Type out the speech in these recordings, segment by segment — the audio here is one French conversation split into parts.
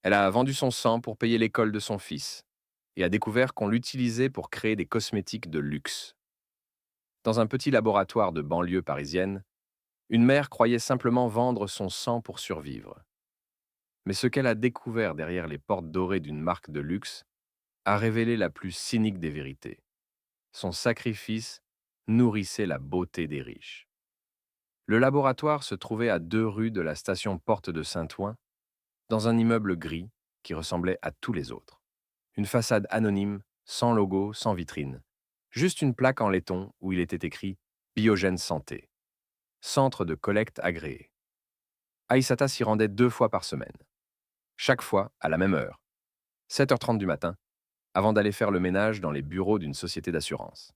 Elle a vendu son sang pour payer l'école de son fils et a découvert qu'on l'utilisait pour créer des cosmétiques de luxe. Dans un petit laboratoire de banlieue parisienne, une mère croyait simplement vendre son sang pour survivre. Mais ce qu'elle a découvert derrière les portes dorées d'une marque de luxe a révélé la plus cynique des vérités. Son sacrifice nourrissait la beauté des riches. Le laboratoire se trouvait à 2 rues de la station Porte de Saint-Ouen, dans un immeuble gris qui ressemblait à tous les autres. Une façade anonyme, sans logo, sans vitrine. Juste une plaque en laiton où il était écrit Biogène Santé, centre de collecte agréé. Aïssata s'y rendait 2 fois par semaine, chaque fois à la même heure, 7h30 du matin, avant d'aller faire le ménage dans les bureaux d'une société d'assurance.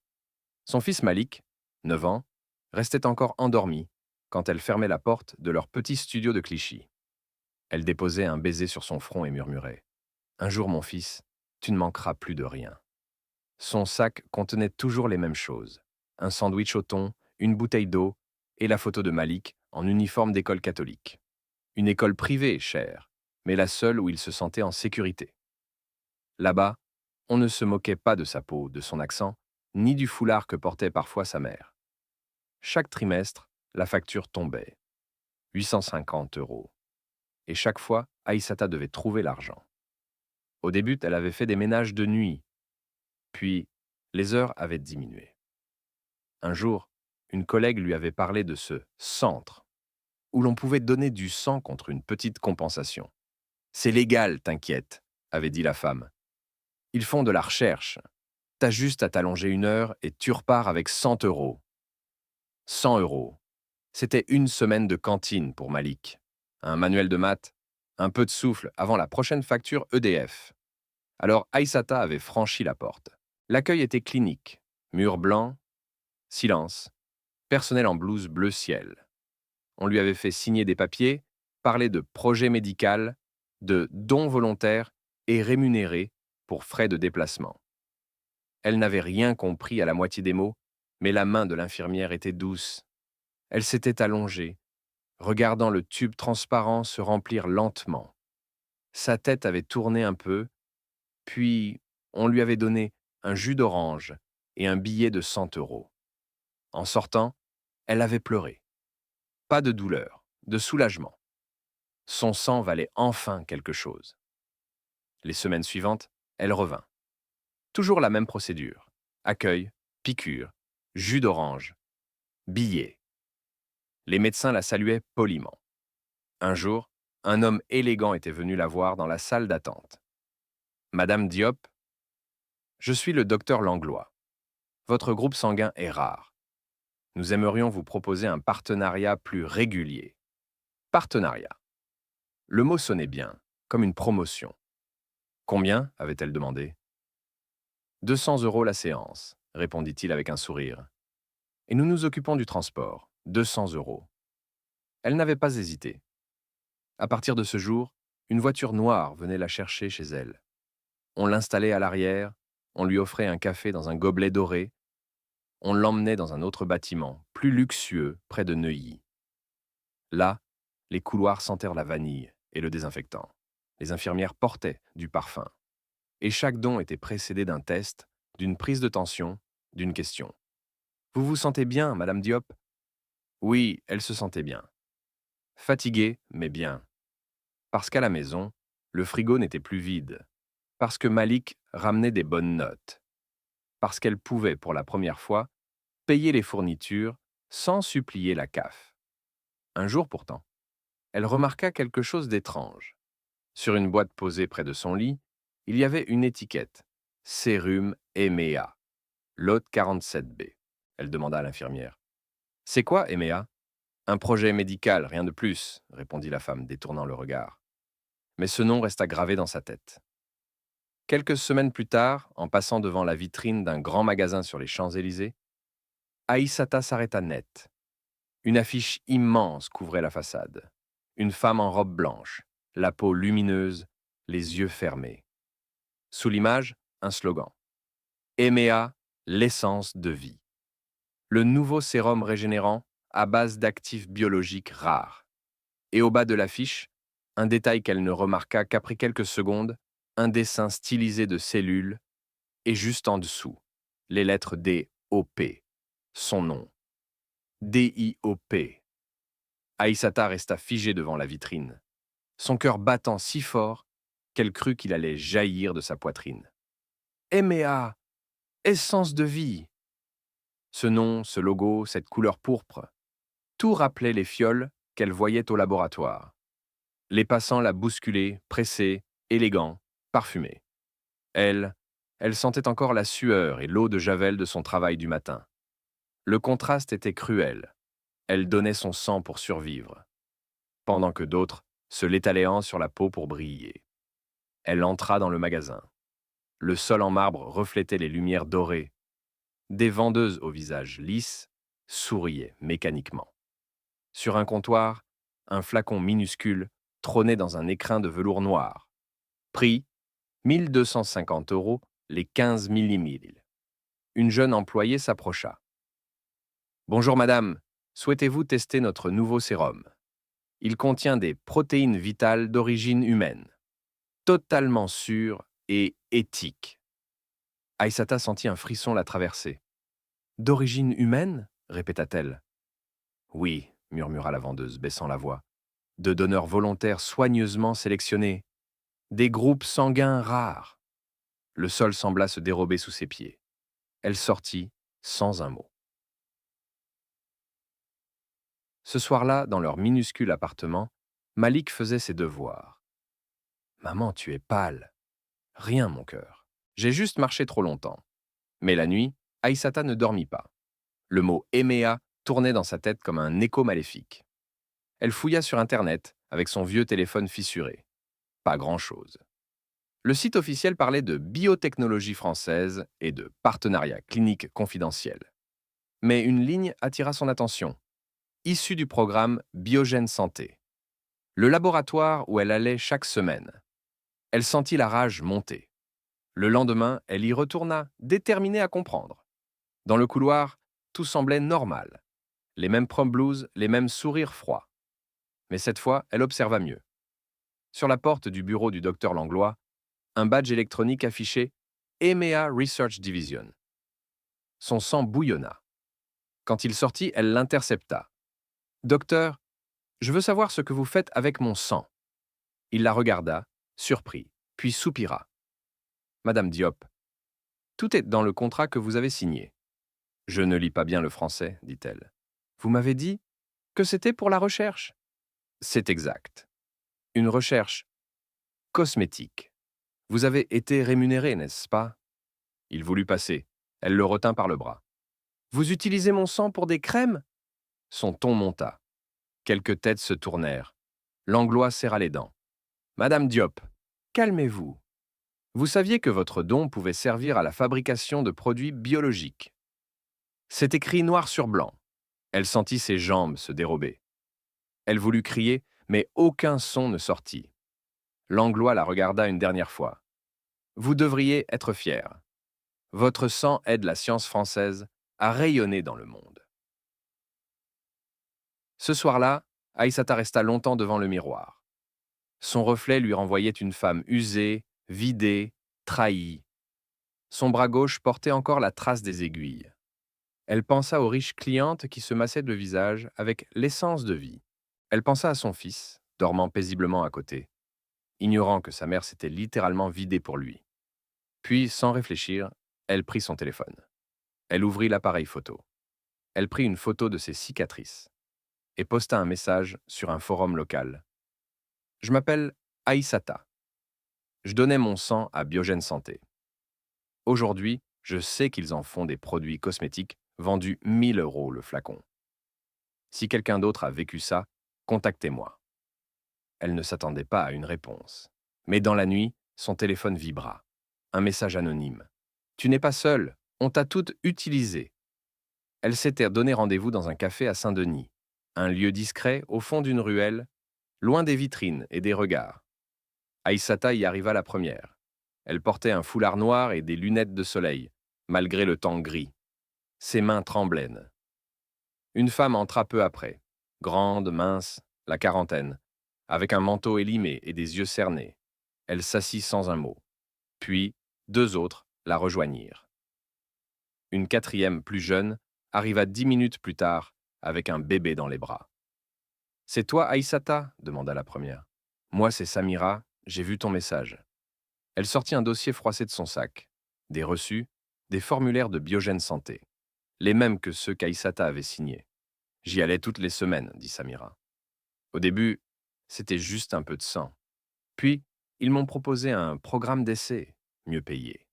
Son fils Malik, 9 ans, restait encore endormi quand elle fermait la porte de leur petit studio de Clichy. Elle déposait un baiser sur son front et murmurait : « Un jour, mon fils, tu ne manqueras plus de rien. » Son sac contenait toujours les mêmes choses. Un sandwich au thon, une bouteille d'eau et la photo de Malik en uniforme d'école catholique. Une école privée, chère, mais la seule où il se sentait en sécurité. Là-bas, on ne se moquait pas de sa peau, de son accent, ni du foulard que portait parfois sa mère. Chaque trimestre, la facture tombait. 850 euros. Et chaque fois, Aïssata devait trouver l'argent. Au début, elle avait fait des ménages de nuit. Puis, les heures avaient diminué. Un jour, une collègue lui avait parlé de ce centre, où l'on pouvait donner du sang contre une petite compensation. « C'est légal, t'inquiète », avait dit la femme. « Ils font de la recherche. T'as juste à t'allonger 1 heure et tu repars avec 100 euros. » 100 euros. C'était une semaine de cantine pour Malik. Un manuel de maths, un peu de souffle avant la prochaine facture EDF. Alors Aïssata avait franchi la porte. L'accueil était clinique. Mur blanc, silence, personnel en blouse bleu ciel. On lui avait fait signer des papiers, parler de projet médical, de dons volontaires et rémunérés pour frais de déplacement. Elle n'avait rien compris à la moitié des mots, mais la main de l'infirmière était douce. Elle s'était allongée, regardant le tube transparent se remplir lentement. Sa tête avait tourné un peu, puis on lui avait donné un jus d'orange et un billet de 100 euros. En sortant, elle avait pleuré. Pas de douleur, de soulagement. Son sang valait enfin quelque chose. Les semaines suivantes, elle revint. Toujours la même procédure. Accueil, piqûre, jus d'orange, billet. Les médecins la saluaient poliment. Un jour, un homme élégant était venu la voir dans la salle d'attente. « Madame Diop, je suis le docteur Langlois. Votre groupe sanguin est rare. Nous aimerions vous proposer un partenariat plus régulier. » Partenariat. Le mot sonnait bien, comme une promotion. Combien avait-elle demandé ? 200 euros la séance, répondit-il avec un sourire. Et nous nous occupons du transport. 200 euros. Elle n'avait pas hésité. À partir de ce jour, une voiture noire venait la chercher chez elle. On l'installait à l'arrière, on lui offrait un café dans un gobelet doré, on l'emmenait dans un autre bâtiment, plus luxueux, près de Neuilly. Là, les couloirs sentèrent la vanille et le désinfectant. Les infirmières portaient du parfum. Et chaque don était précédé d'un test, d'une prise de tension, d'une question. « Vous vous sentez bien, Madame Diop ?» Oui, elle se sentait bien. Fatiguée, mais bien. Parce qu'à la maison, le frigo n'était plus vide. Parce que Malik ramenait des bonnes notes. Parce qu'elle pouvait, pour la première fois, payer les fournitures sans supplier la CAF. Un jour pourtant, elle remarqua quelque chose d'étrange. Sur une boîte posée près de son lit, il y avait une étiquette. Sérum EMEA, lot 47B. Elle demanda à l'infirmière. « C'est quoi, EMEA ?»« Un projet médical, rien de plus, » répondit la femme, détournant le regard. Mais ce nom resta gravé dans sa tête. Quelques semaines plus tard, en passant devant la vitrine d'un grand magasin sur les Champs-Élysées, Aïssata s'arrêta net. Une affiche immense couvrait la façade. Une femme en robe blanche, la peau lumineuse, les yeux fermés. Sous l'image, un slogan. EMEA, l'essence de vie. Le nouveau sérum régénérant à base d'actifs biologiques rares. Et au bas de l'affiche, Un détail qu'elle ne remarqua qu'après quelques secondes, un dessin stylisé de cellules, et juste en dessous, les lettres D-O-P, son nom. D-I-O-P. Aïssata resta figée devant la vitrine, son cœur battant si fort qu'elle crut qu'il allait jaillir de sa poitrine. Emea, essence de vie. Ce nom, ce logo, cette couleur pourpre, tout rappelait les fioles qu'elle voyait au laboratoire. Les passants la bousculaient, pressés, élégants, parfumés. Elle sentait encore la sueur et l'eau de javel de son travail du matin. Le contraste était cruel. Elle donnait son sang pour survivre, pendant que d'autres se l'étaléant sur la peau pour briller. Elle entra dans le magasin. Le sol en marbre reflétait les lumières dorées. Des vendeuses au visage lisse souriaient mécaniquement. Sur un comptoir, un flacon minuscule trônait dans un écrin de velours noir. Prix 1250 € les 15 millilitres. Une jeune employée s'approcha. Bonjour madame, souhaitez-vous tester notre nouveau sérum? Il contient des protéines vitales d'origine humaine, totalement sûres et éthiques. Aïssata sentit un frisson la traverser. D'origine humaine? Répéta-t-elle. Oui, murmura la vendeuse, baissant la voix. De donneurs volontaires soigneusement sélectionnés. Des groupes sanguins rares. Le sol sembla se dérober sous ses pieds. Elle sortit sans un mot. Ce soir-là, dans leur minuscule appartement, Malik faisait ses devoirs. « Maman, tu es pâle. »« Rien, mon cœur. J'ai juste marché trop longtemps. » Mais la nuit, Aïssata ne dormit pas. Le mot « Emea » tournait dans sa tête comme un écho maléfique. Elle fouilla sur Internet avec son vieux téléphone fissuré. Pas grand-chose. Le site officiel parlait de biotechnologie française et de partenariat clinique confidentiel. Mais une ligne attira son attention. Issue du programme Biogène Santé. Le laboratoire où elle allait chaque semaine. Elle sentit la rage monter. Le lendemain, elle y retourna, déterminée à comprendre. Dans le couloir, tout semblait normal. Les mêmes prom blues, les mêmes sourires froids. Mais cette fois, elle observa mieux. Sur la porte du bureau du docteur Langlois, un badge électronique affiché EMEA Research Division. Son sang bouillonna. Quand il sortit, elle l'intercepta. « Docteur, je veux savoir ce que vous faites avec mon sang. » Il la regarda, surpris, puis soupira. « Madame Diop, tout est dans le contrat que vous avez signé. » « Je ne lis pas bien le français, dit-elle. Vous m'avez dit que c'était pour la recherche. » C'est exact. Une recherche cosmétique. Vous avez été rémunéré, n'est-ce pas? Il voulut passer. Elle le retint par le bras. Vous utilisez mon sang pour des crèmes? Son ton monta. Quelques têtes se tournèrent. Langlois serra les dents. Madame Diop, calmez-vous. Vous saviez que votre don pouvait servir à la fabrication de produits biologiques. C'est écrit noir sur blanc. Elle sentit ses jambes se dérober. Elle voulut crier, mais aucun son ne sortit. Langlois la regarda une dernière fois. Vous devriez être fier. Votre sang aide la science française à rayonner dans le monde. Ce soir-là, Aïssata resta longtemps devant le miroir. Son reflet lui renvoyait une femme usée, vidée, trahie. Son bras gauche portait encore la trace des aiguilles. Elle pensa aux riches clientes qui se massaient le visage avec l'essence de vie. Elle pensa à son fils, dormant paisiblement à côté, ignorant que sa mère s'était littéralement vidée pour lui. Puis, sans réfléchir, elle prit son téléphone. Elle ouvrit l'appareil photo. Elle prit une photo de ses cicatrices et posta un message sur un forum local. « Je m'appelle Aïssata. Je donnais mon sang à Biogène Santé. Aujourd'hui, je sais qu'ils en font des produits cosmétiques vendus 1 000 € le flacon. Si quelqu'un d'autre a vécu ça, contactez-moi. » Elle ne s'attendait pas à une réponse. Mais dans la nuit, son téléphone vibra. Un message anonyme. « Tu n'es pas seule, on t'a toute utilisée. » Elle s'était donné rendez-vous dans un café à Saint-Denis, un lieu discret au fond d'une ruelle, loin des vitrines et des regards. Aïssata y arriva la première. Elle portait un foulard noir et des lunettes de soleil, malgré le temps gris. Ses mains tremblaient. Une femme entra peu après, grande, mince, la quarantaine, Avec un manteau élimé et des yeux cernés, elle s'assit sans un mot. Puis, deux autres la rejoignirent. Une quatrième, plus jeune, arriva 10 minutes plus tard avec un bébé dans les bras. C'est toi, Aïssata demanda la première. Moi, c'est Samira, j'ai vu ton message. Elle sortit un dossier froissé de son sac. Des reçus, des formulaires de Biogène Santé. Les mêmes que ceux qu'Aïssata avait signés. J'y allais toutes les semaines, dit Samira. Au début, c'était juste un peu de sang. Puis, ils m'ont proposé un programme d'essai, mieux payé.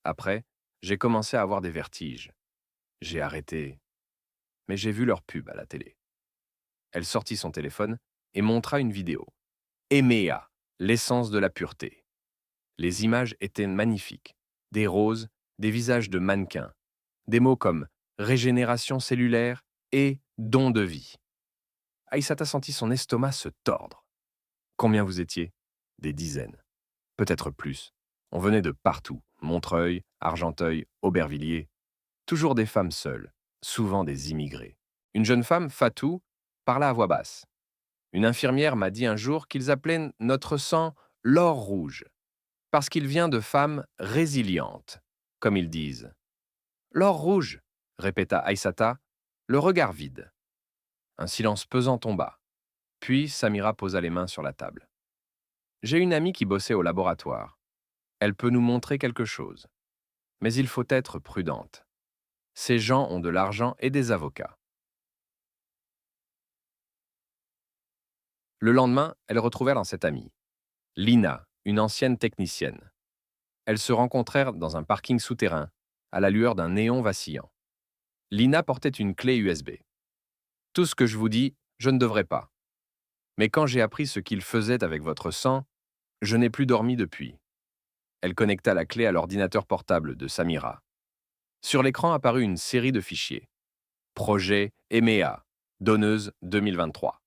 Après, j'ai commencé à avoir des vertiges. J'ai arrêté, mais j'ai vu leur pub à la télé. Elle sortit son téléphone et montra une vidéo. Emea, l'essence de la pureté. Les images étaient magnifiques. Des roses, des visages de mannequins. Des mots comme régénération cellulaire et don de vie. Aïssata sentit son estomac se tordre. Combien vous étiez? Des dizaines. Peut-être plus. On venait de partout. Montreuil, Argenteuil, Aubervilliers. Toujours des femmes seules, souvent des immigrés. Une jeune femme, Fatou, parla à voix basse. Une infirmière m'a dit un jour qu'ils appelaient notre sang l'or rouge, parce qu'il vient de femmes résilientes, comme ils disent. L'or rouge, répéta Aïssata, le regard vide. Un silence pesant tomba. Puis Samira posa les mains sur la table. J'ai une amie qui bossait au laboratoire. Elle peut nous montrer quelque chose. Mais il faut être prudente. Ces gens ont de l'argent et des avocats. Le lendemain, elles retrouvèrent dans cette amie. Lina, une ancienne technicienne. Elles se rencontrèrent dans un parking souterrain, à la lueur d'un néon vacillant. Lina portait une clé USB. Tout ce que je vous dis, je ne devrais pas. Mais quand j'ai appris ce qu'il faisait avec votre sang, je n'ai plus dormi depuis. Elle connecta la clé à l'ordinateur portable de Samira. Sur l'écran apparut une série de fichiers. Projet EMEA, donneuse 2023.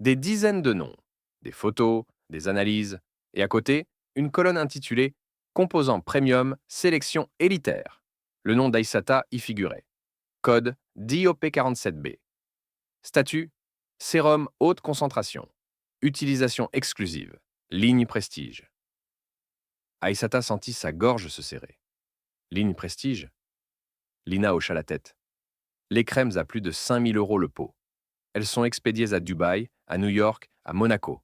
Des dizaines de noms, des photos, des analyses, et à côté, une colonne intitulée Composant Premium, sélection élitaire. Le nom d'Aïssata y figurait. Code DIOP47B. Statut sérum haute concentration. Utilisation exclusive. Ligne prestige. Aïssata sentit sa gorge se serrer. Ligne prestige? Lina hocha la tête. Les crèmes à plus de 5000 € le pot. Elles sont expédiées à Dubaï, à New York, à Monaco.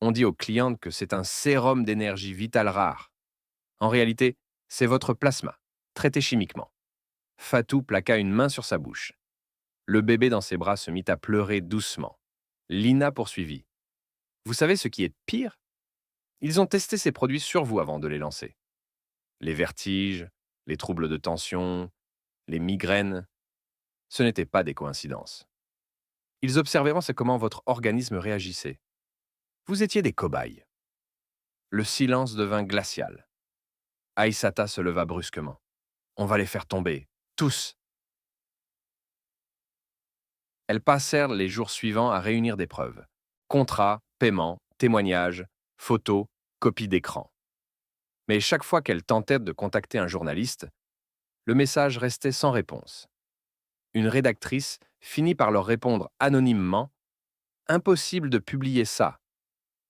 On dit aux clientes que c'est un sérum d'énergie vitale rare. En réalité, c'est votre plasma, traité chimiquement. Fatou plaqua une main sur sa bouche. Le bébé dans ses bras se mit à pleurer doucement. Lina poursuivit. Vous savez ce qui est pire? Ils ont testé ces produits sur vous avant de les lancer. Les vertiges, les troubles de tension, les migraines, ce n'étaient pas des coïncidences. Ils observeront comment votre organisme réagissait. Vous étiez des cobayes. Le silence devint glacial. Aïssata se leva brusquement. On va les faire tomber, tous. Elles passèrent les jours suivants à réunir des preuves. Contrats, paiements, témoignages, photos, copies d'écran. Mais chaque fois qu'elles tentèrent de contacter un journaliste, le message restait sans réponse. Une rédactrice finit par leur répondre anonymement « Impossible de publier ça.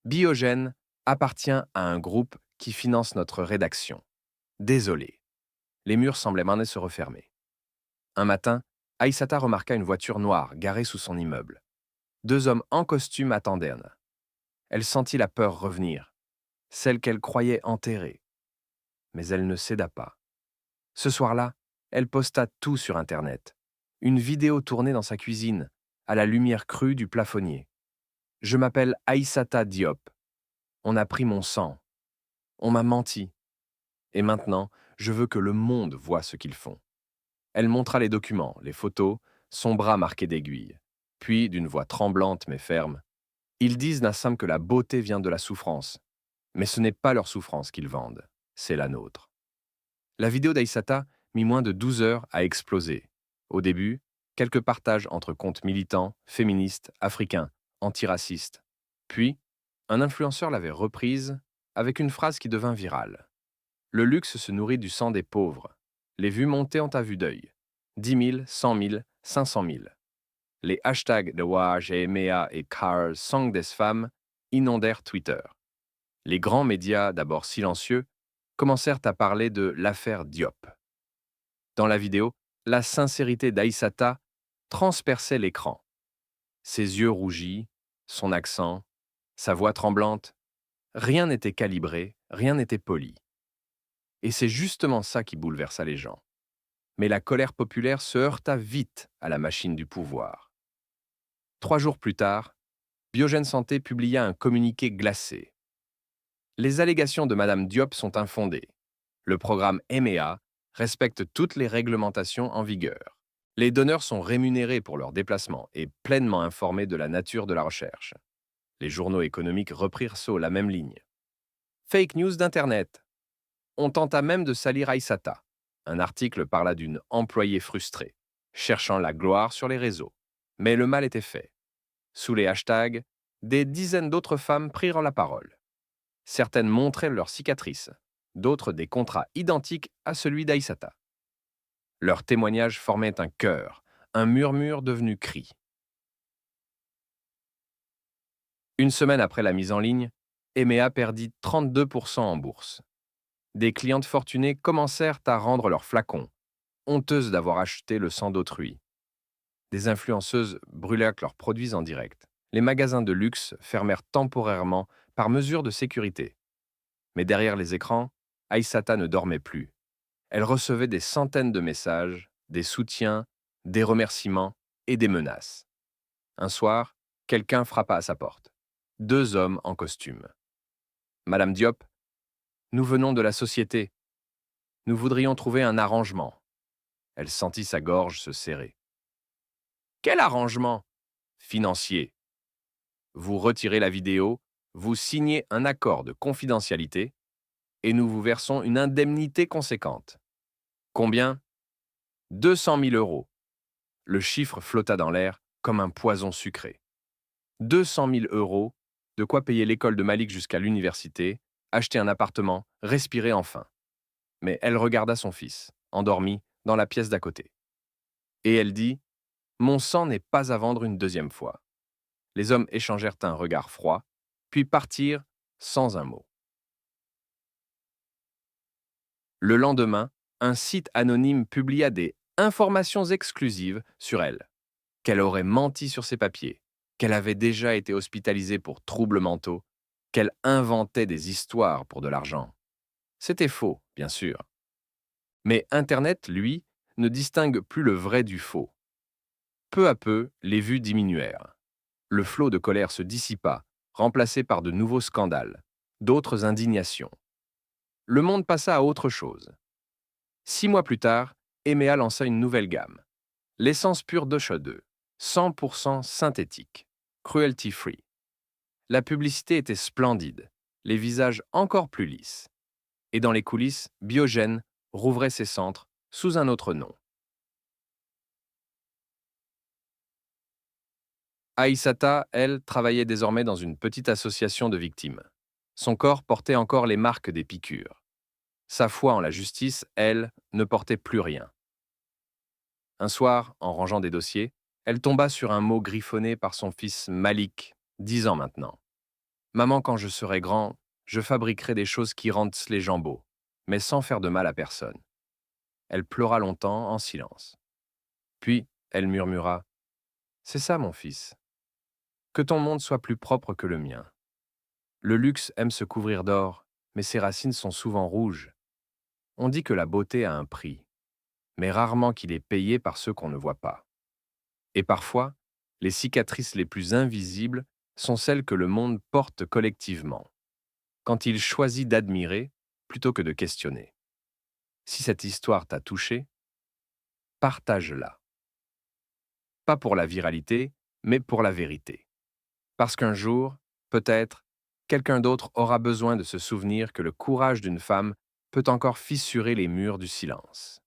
Biogène appartient à un groupe qui finance notre rédaction. Désolé. » Les murs semblaient maintenant se refermer. Un matin, Aïssata remarqua une voiture noire garée sous son immeuble. Deux hommes en costume attendaient. Elle sentit la peur revenir, celle qu'elle croyait enterrée. Mais elle ne céda pas. Ce soir-là, elle posta tout sur Internet. Une vidéo tournée dans sa cuisine, à la lumière crue du plafonnier. Je m'appelle Aïssata Diop. On a pris mon sang. On m'a menti. Et maintenant, je veux que le monde voie ce qu'ils font. Elle montra les documents, les photos, son bras marqué d'aiguilles. Puis, d'une voix tremblante mais ferme, « Ils disent, Nassam, que la beauté vient de la souffrance. Mais ce n'est pas leur souffrance qu'ils vendent, c'est la nôtre. » La vidéo d'Aïssata mit moins de 12 heures à exploser. Au début, quelques partages entre comptes militants, féministes, africains, antiracistes. Puis, un influenceur l'avait reprise avec une phrase qui devint virale. Le luxe se nourrit du sang des pauvres. Les vues montaient à vue d'œil. 10 000, 100 000, 500 000. Les hashtags de Waj, Emea et Carl Sang des femmes inondèrent Twitter. Les grands médias, d'abord silencieux, commencèrent à parler de l'affaire Diop. Dans la vidéo, la sincérité d'Aïssata transperçait l'écran. Ses yeux rougis, son accent, sa voix tremblante, rien n'était calibré, rien n'était poli. Et c'est justement ça qui bouleversa les gens. Mais la colère populaire se heurta vite à la machine du pouvoir. 3 jours plus tard, Biogène Santé publia un communiqué glacé. Les allégations de Madame Diop sont infondées. Le programme EMEA respecte toutes les réglementations en vigueur. Les donneurs sont rémunérés pour leurs déplacements et pleinement informés de la nature de la recherche. Les journaux économiques reprirent la même ligne. Fake news d'Internet. On tenta même de salir Aïssata. Un article parla d'une employée frustrée, cherchant la gloire sur les réseaux. Mais le mal était fait. Sous les hashtags, des dizaines d'autres femmes prirent la parole. Certaines montraient leurs cicatrices, d'autres des contrats identiques à celui d'Aïssata. Leurs témoignages formaient un chœur, un murmure devenu cri. Une semaine après la mise en ligne, EMEA perdit 32% en bourse. Des clientes fortunées commencèrent à rendre leurs flacons, honteuses d'avoir acheté le sang d'autrui. Des influenceuses brûlèrent leurs produits en direct. Les magasins de luxe fermèrent temporairement par mesure de sécurité. Mais derrière les écrans, Aïssata ne dormait plus. Elle recevait des centaines de messages, des soutiens, des remerciements et des menaces. Un soir, quelqu'un frappa à sa porte. 2 hommes en costume. Madame Diop, nous venons de la société. Nous voudrions trouver un arrangement. Elle sentit sa gorge se serrer. Quel arrangement? Financier. Vous retirez la vidéo, vous signez un accord de confidentialité et nous vous versons une indemnité conséquente. Combien? 200 000 euros. Le chiffre flotta dans l'air comme un poison sucré. 200 000 euros, de quoi payer l'école de Malik jusqu'à l'université, acheter un appartement, respirer enfin. Mais elle regarda son fils, endormi, dans la pièce d'à côté. Et elle dit « Mon sang n'est pas à vendre une deuxième fois. » Les hommes échangèrent un regard froid, puis partirent sans un mot. Le lendemain, un site anonyme publia des informations exclusives sur elle, qu'elle aurait menti sur ses papiers, qu'elle avait déjà été hospitalisée pour troubles mentaux, qu'elle inventait des histoires pour de l'argent. C'était faux, bien sûr. Mais Internet, lui, ne distingue plus le vrai du faux. Peu à peu, les vues diminuèrent. Le flot de colère se dissipa, remplacé par de nouveaux scandales, d'autres indignations. Le monde passa à autre chose. 6 mois plus tard, EMEA lança une nouvelle gamme. L'essence pure d'Ocho2, 100% synthétique, cruelty-free. La publicité était splendide, les visages encore plus lisses. Et dans les coulisses, Biogène rouvrait ses centres sous un autre nom. Aïssata, elle, travaillait désormais dans une petite association de victimes. Son corps portait encore les marques des piqûres. Sa foi en la justice, elle, ne portait plus rien. Un soir, en rangeant des dossiers, elle tomba sur un mot griffonné par son fils Malik, 10 ans maintenant. « Maman, quand je serai grand, je fabriquerai des choses qui rendent les gens beaux, mais sans faire de mal à personne. » Elle pleura longtemps en silence. Puis, elle murmura « C'est ça, mon fils. Que ton monde soit plus propre que le mien. Le luxe aime se couvrir d'or, mais ses racines sont souvent rouges. On dit que la beauté a un prix, mais rarement qu'il est payé par ceux qu'on ne voit pas. Et parfois, les cicatrices les plus invisibles sont celles que le monde porte collectivement, quand il choisit d'admirer plutôt que de questionner. Si cette histoire t'a touché, partage-la. Pas pour la viralité, mais pour la vérité. Parce qu'un jour, peut-être, quelqu'un d'autre aura besoin de se souvenir que le courage d'une femme peut encore fissurer les murs du silence.